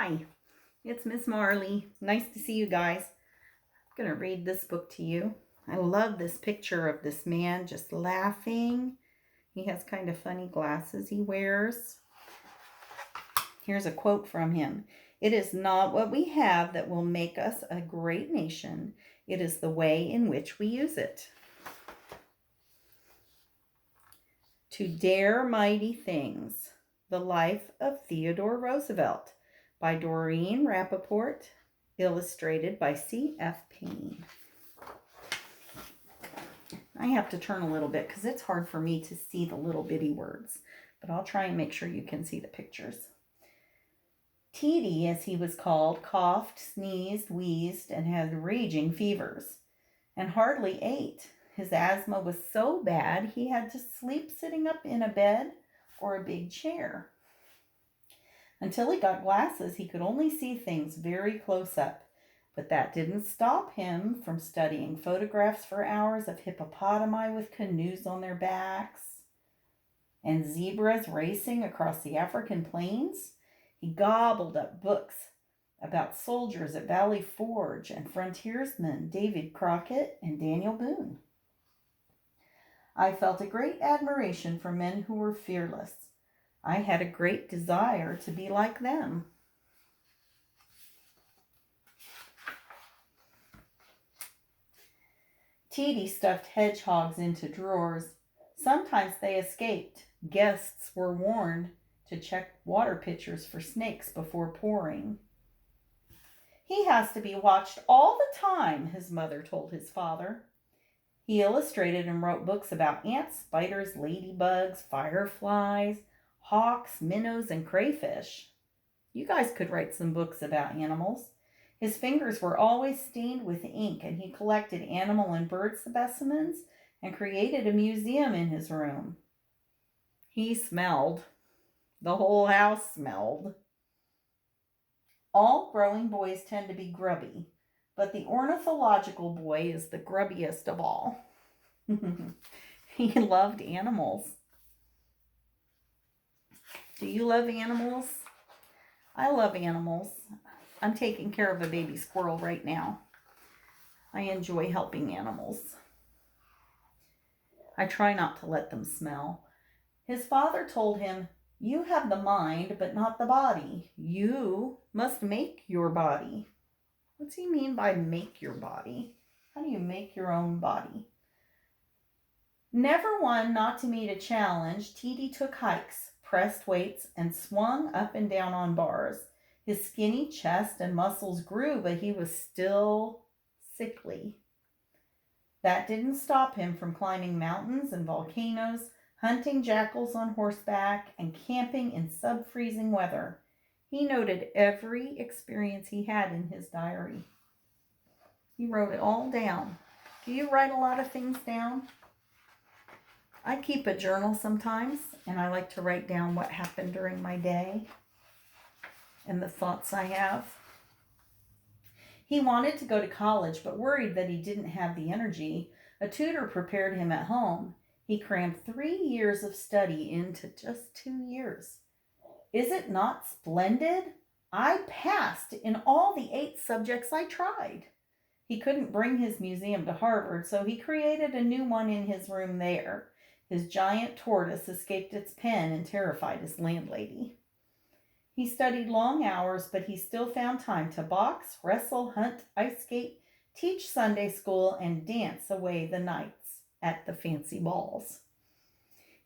Hi, it's Miss Marley. Nice to see you guys. I'm going to read this book to you. I love this picture of this man just laughing. He has kind of funny glasses he wears. Here's a quote from him. "It is not what we have that will make us a great nation. It is the way in which we use it." To Dare Mighty Things. The Life of Theodore Roosevelt by Doreen, Rappaport, illustrated by C.F. Payne. I have to turn a little bit because it's hard for me to see the little bitty words, but I'll try and make sure you can see the pictures. Teedy, as he was called, coughed, sneezed, wheezed, and had raging fevers, and hardly ate. His asthma was so bad he had to sleep sitting up in a bed or a big chair. Until he got glasses, he could only see things very close up, but that didn't stop him from studying photographs for hours of hippopotami with canoes on their backs and zebras racing across the African plains. He gobbled up books about soldiers at Valley Forge and frontiersmen David Crockett and Daniel Boone. I felt a great admiration for men who were fearless. I had a great desire to be like them. Teedy stuffed hedgehogs into drawers. Sometimes they escaped. Guests were warned to check water pitchers for snakes before pouring. "He has to be watched all the time," his mother told his father. He illustrated and wrote books about ants, spiders, ladybugs, fireflies, hawks, minnows, and crayfish. You guys could write some books about animals. His fingers were always stained with ink, and he collected animal and bird specimens and created a museum in his room. He smelled. The whole house smelled. All growing boys tend to be grubby, but the ornithological boy is the grubbiest of all. He loved animals. Do you love animals? I love animals. I'm taking care of a baby squirrel right now. I enjoy helping animals. I try not to let them smell. His father told him, "You have the mind, but not the body. You must make your body." What's he mean by make your body? How do you make your own body? Never one not to meet a challenge, Teedy took hikes, pressed weights, and swung up and down on bars. His skinny chest and muscles grew, but he was still sickly. That didn't stop him from climbing mountains and volcanoes, hunting jackals on horseback, and camping in sub-freezing weather. He noted every experience he had in his diary. He wrote it all down. Do you write a lot of things down? I keep a journal sometimes, and I like to write down what happened during my day and the thoughts I have. He wanted to go to college, but worried that he didn't have the energy. A tutor prepared him at home. He crammed 3 years of study into just 2 years. Is it not splendid? I passed in all the 8 subjects I tried. He couldn't bring his museum to Harvard, so he created a new one in his room there. His giant tortoise escaped its pen and terrified his landlady. He studied long hours, but he still found time to box, wrestle, hunt, ice skate, teach Sunday school, and dance away the nights at the fancy balls.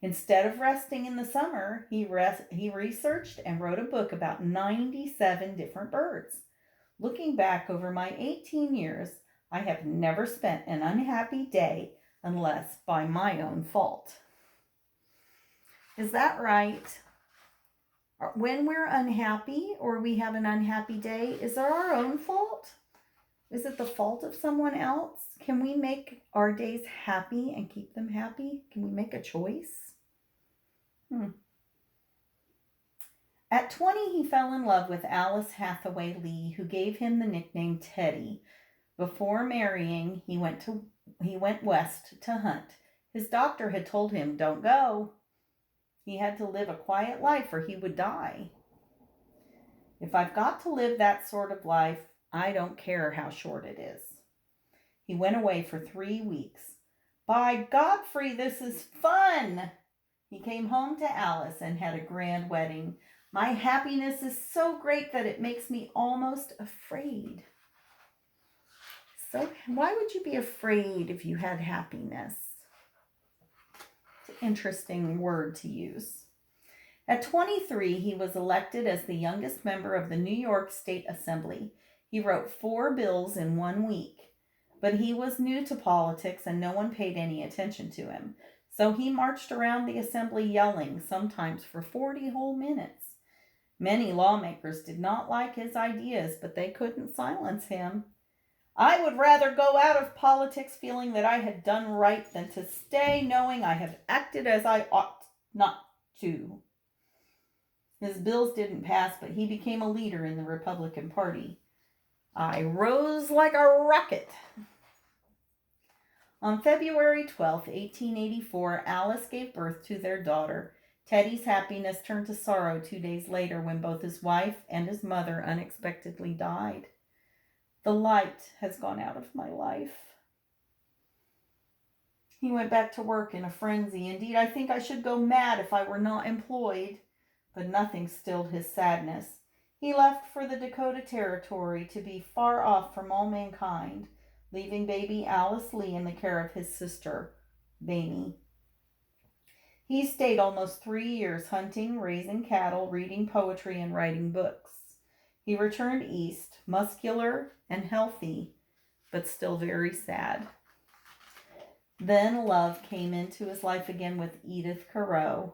Instead of resting in the summer, he researched and wrote a book about 97 different birds. Looking back over my 18 years, I have never spent an unhappy day unless by my own fault. Is that right? When we're unhappy or we have an unhappy day, is it our own fault? Is it the fault of someone else? Can we make our days happy and keep them happy? Can we make a choice? At 20, he fell in love with Alice Hathaway Lee, who gave him the nickname Teddy. Before marrying, he went west to hunt. His doctor had told him, "Don't go." He had to live a quiet life or he would die. If I've got to live that sort of life, I don't care how short it is. He went away for 3 weeks. By Godfrey, this is fun! He came home to Alice and had a grand wedding. My happiness is so great that it makes me almost afraid. So, why would you be afraid if you had happiness? It's an interesting word to use. At 23, he was elected as the youngest member of the New York State Assembly. He wrote 4 bills in 1 week, but he was new to politics and no one paid any attention to him. So he marched around the assembly yelling, sometimes for 40 whole minutes. Many lawmakers did not like his ideas, but they couldn't silence him. I would rather go out of politics feeling that I had done right than to stay knowing I have acted as I ought not to. His bills didn't pass, but he became a leader in the Republican Party. I rose like a rocket. On February 12, 1884, Alice gave birth to their daughter. Teddy's happiness turned to sorrow 2 days later when both his wife and his mother unexpectedly died. The light has gone out of my life. He went back to work in a frenzy. Indeed, I think I should go mad if I were not employed. But nothing stilled his sadness. He left for the Dakota Territory to be far off from all mankind, leaving baby Alice Lee in the care of his sister, Mamie. He stayed almost 3 years hunting, raising cattle, reading poetry, and writing books. He returned east, muscular and healthy, but still very sad. Then love came into his life again with Edith Carew.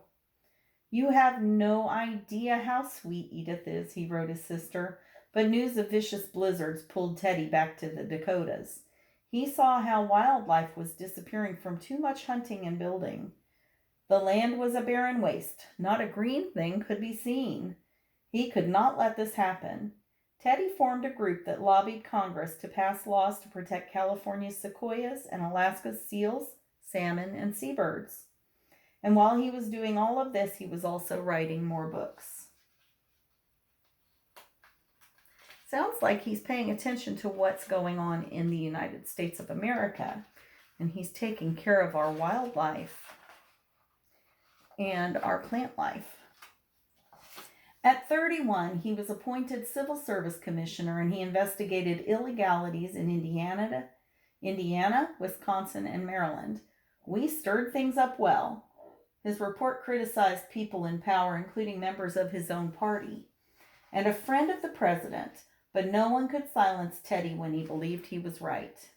You have no idea how sweet Edith is, he wrote his sister, but news of vicious blizzards pulled Teddy back to the Dakotas. He saw how wildlife was disappearing from too much hunting and building. The land was a barren waste. Not a green thing could be seen. He could not let this happen. Teddy formed a group that lobbied Congress to pass laws to protect California's sequoias and Alaska's seals, salmon, and seabirds. And while he was doing all of this, he was also writing more books. Sounds like he's paying attention to what's going on in the United States of America, and he's taking care of our wildlife and our plant life. At 31, he was appointed Civil Service Commissioner, and he investigated illegalities in Indiana, Wisconsin, and Maryland. We stirred things up well. His report criticized people in power, including members of his own party, and a friend of the president, but no one could silence Teddy when he believed he was right.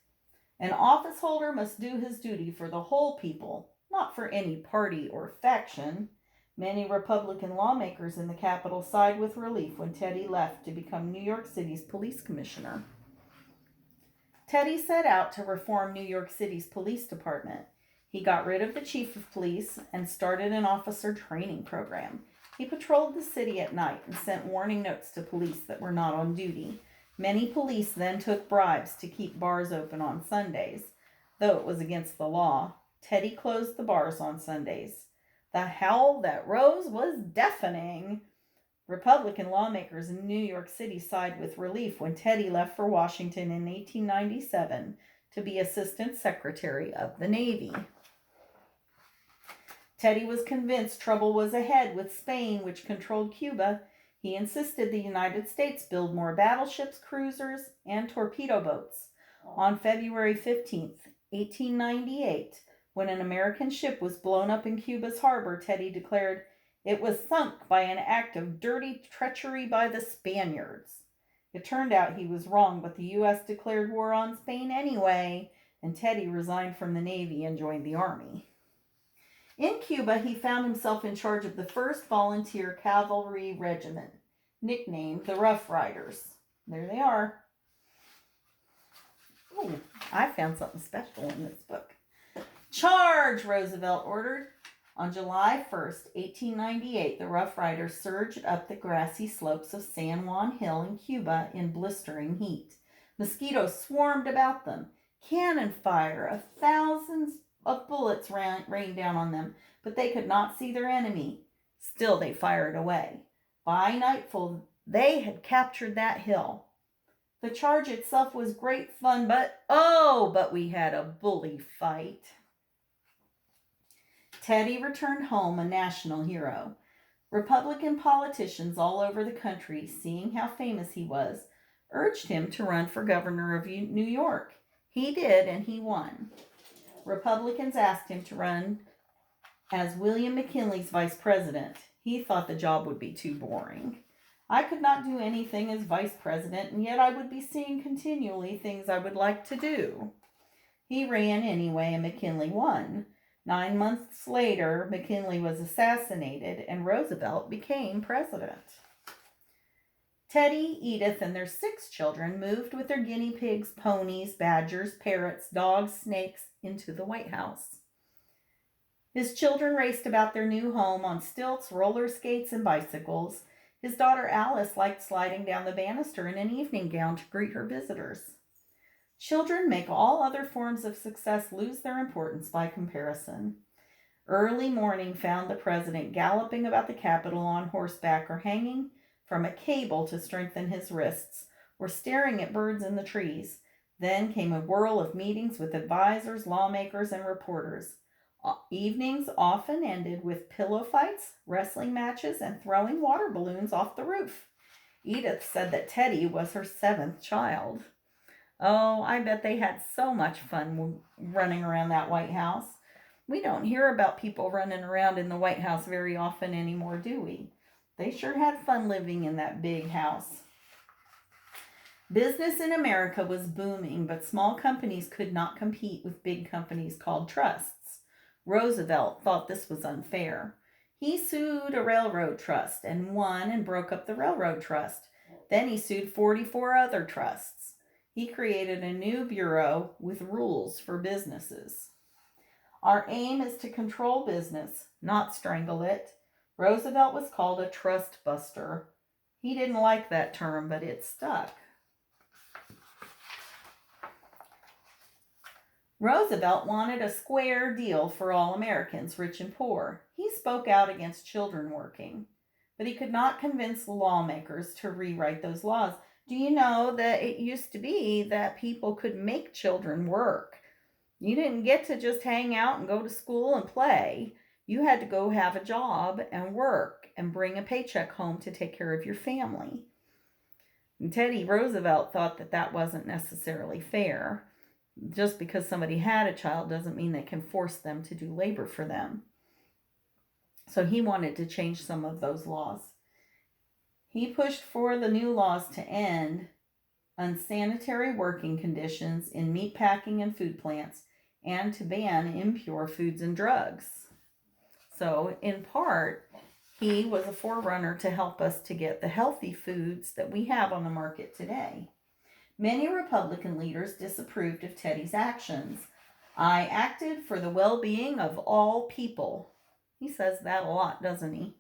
An office holder must do his duty for the whole people, not for any party or faction. Many Republican lawmakers in the Capitol sighed with relief when Teddy left to become New York City's police commissioner. Teddy set out to reform New York City's police department. He got rid of the chief of police and started an officer training program. He patrolled the city at night and sent warning notes to police that were not on duty. Many police then took bribes to keep bars open on Sundays. Though it was against the law, Teddy closed the bars on Sundays. The howl that rose was deafening. Republican lawmakers in New York City sighed with relief when Teddy left for Washington in 1897 to be Assistant Secretary of the Navy. Teddy was convinced trouble was ahead with Spain, which controlled Cuba. He insisted the United States build more battleships, cruisers, and torpedo boats. On February 15th, 1898, when an American ship was blown up in Cuba's harbor, Teddy declared, "It was sunk by an act of dirty treachery by the Spaniards." It turned out he was wrong, but the U.S. declared war on Spain anyway, and Teddy resigned from the Navy and joined the Army. In Cuba, he found himself in charge of the 1st Volunteer Cavalry Regiment, nicknamed the Rough Riders. There they are. Oh, I found something special in this book. "Charge!" Roosevelt ordered. On July 1st, 1898, the Rough Riders surged up the grassy slopes of San Juan Hill in Cuba in blistering heat. Mosquitoes swarmed about them. Cannon fire of thousands of bullets rained down on them, but they could not see their enemy. Still, they fired away. By nightfall, They had captured that hill. The charge itself was great fun, but we had a bully fight. Teddy returned home a national hero. Republican politicians all over the country, seeing how famous he was, urged him to run for governor of New York. He did, and he won. Republicans asked him to run as William McKinley's vice president. He thought the job would be too boring. I could not do anything as vice president, and yet I would be seeing continually things I would like to do. He ran anyway, and McKinley won. 9 months later, McKinley was assassinated, and Roosevelt became president. Teddy, Edith, and their 6 children moved with their guinea pigs, ponies, badgers, parrots, dogs, snakes into the White House. His children raced about their new home on stilts, roller skates, and bicycles. His daughter Alice liked sliding down the banister in an evening gown to greet her visitors. Children make all other forms of success lose their importance by comparison. Early morning found the president galloping about the Capitol on horseback or hanging from a cable to strengthen his wrists, or staring at birds in the trees. Then came a whirl of meetings with advisors, lawmakers, and reporters. Evenings often ended with pillow fights, wrestling matches, and throwing water balloons off the roof. Edith said that Teddy was her 7th child. Oh, I bet they had so much fun running around that White House. We don't hear about people running around in the White House very often anymore, do we? They sure had fun living in that big house. Business in America was booming, but small companies could not compete with big companies called trusts. Roosevelt thought this was unfair. He sued a railroad trust and won and broke up the railroad trust. Then he sued 44 other trusts. He created a new bureau with rules for businesses. Our aim is to control business, not strangle it. Roosevelt was called a trust buster. He didn't like that term, but it stuck. Roosevelt wanted a square deal for all Americans, rich and poor. He spoke out against children working, but he could not convince lawmakers to rewrite those laws. Do you know that it used to be that people could make children work? You didn't get to just hang out and go to school and play. You had to go have a job and work and bring a paycheck home to take care of your family. And Teddy Roosevelt thought that that wasn't necessarily fair. Just because somebody had a child doesn't mean they can force them to do labor for them. So he wanted to change some of those laws. He pushed for the new laws to end unsanitary working conditions in meatpacking and food plants and to ban impure foods and drugs. So in part, he was a forerunner to help us to get the healthy foods that we have on the market today. Many Republican leaders disapproved of Teddy's actions. I acted for the well-being of all people. He says that a lot, doesn't he?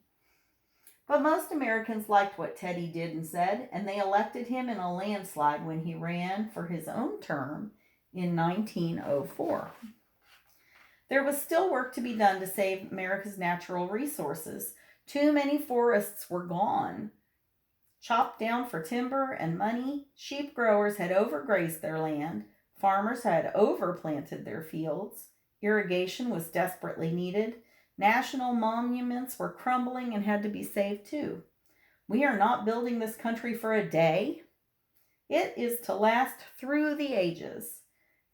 But most Americans liked what Teddy did and said, and they elected him in a landslide when he ran for his own term in 1904. There was still work to be done to save America's natural resources. Too many forests were gone. Chopped down for timber and money, sheep growers had overgrazed their land, farmers had overplanted their fields, irrigation was desperately needed, national monuments were crumbling and had to be saved too. We are not building this country for a day. It is to last through the ages.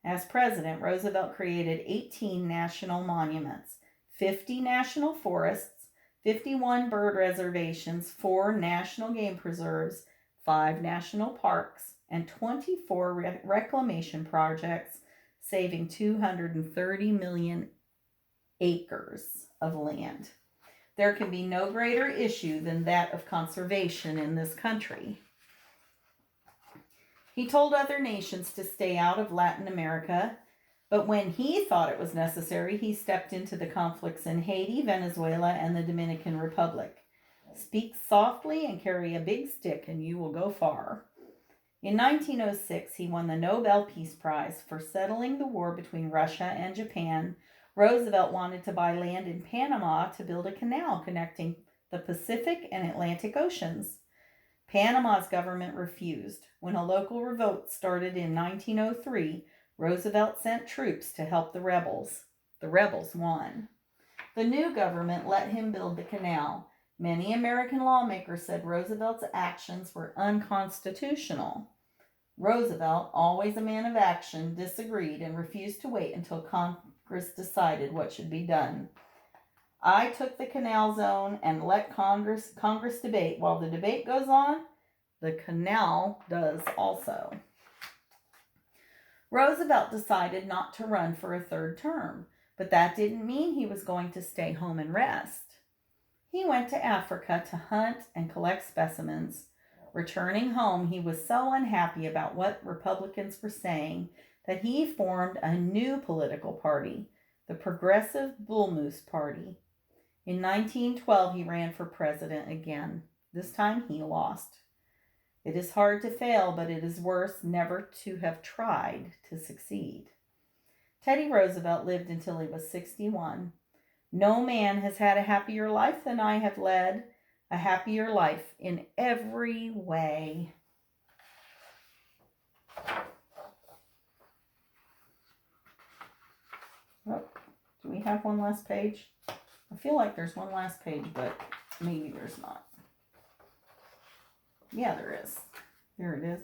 As president, Roosevelt created 18 national monuments, 50 national forests, 51 bird reservations, 4 national game preserves, 5 national parks, and 24 reclamation projects, saving 230 million acres of land. There can be no greater issue than that of conservation in this country. He told other nations to stay out of Latin America, but when he thought it was necessary, he stepped into the conflicts in Haiti, Venezuela, and the Dominican Republic. Speak softly and carry a big stick, and you will go far. In 1906, he won the Nobel Peace Prize for settling the war between Russia and Japan. Roosevelt wanted to buy land in Panama to build a canal connecting the Pacific and Atlantic Oceans. Panama's government refused. When a local revolt started in 1903, Roosevelt sent troops to help the rebels. The rebels won. The new government let him build the canal. Many American lawmakers said Roosevelt's actions were unconstitutional. Roosevelt, always a man of action, disagreed and refused to wait until Congress decided what should be done. I took the canal zone and let Congress debate. While the debate goes on, the canal does also. Roosevelt decided not to run for a third term, but that didn't mean he was going to stay home and rest. He went to Africa to hunt and collect specimens. Returning home, he was so unhappy about what Republicans were saying that he formed a new political party, the Progressive Bull Moose Party. In 1912, he ran for president again. This time he lost. It is hard to fail, but it is worse never to have tried to succeed. Teddy Roosevelt lived until he was 61. No man has had a happier life than I have led, a happier life in every way. Oh, do we have one last page? I feel like there's one last page, but maybe there's not. Yeah, there is. There it is.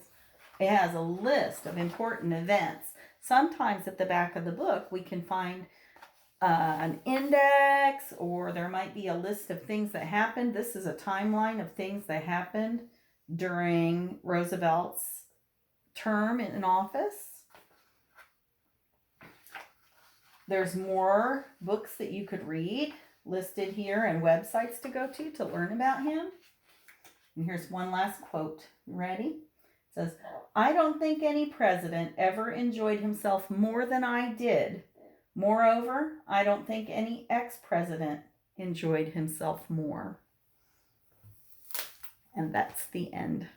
It has a list of important events. Sometimes at the back of the book, we can find an index, or there might be a list of things that happened. This is a timeline of things that happened during Roosevelt's term in office. There's more books that you could read listed here and websites to go to learn about him. And here's one last quote. Ready? It says, "I don't think any president ever enjoyed himself more than I did. Moreover, I don't think any ex-president enjoyed himself more." And that's the end.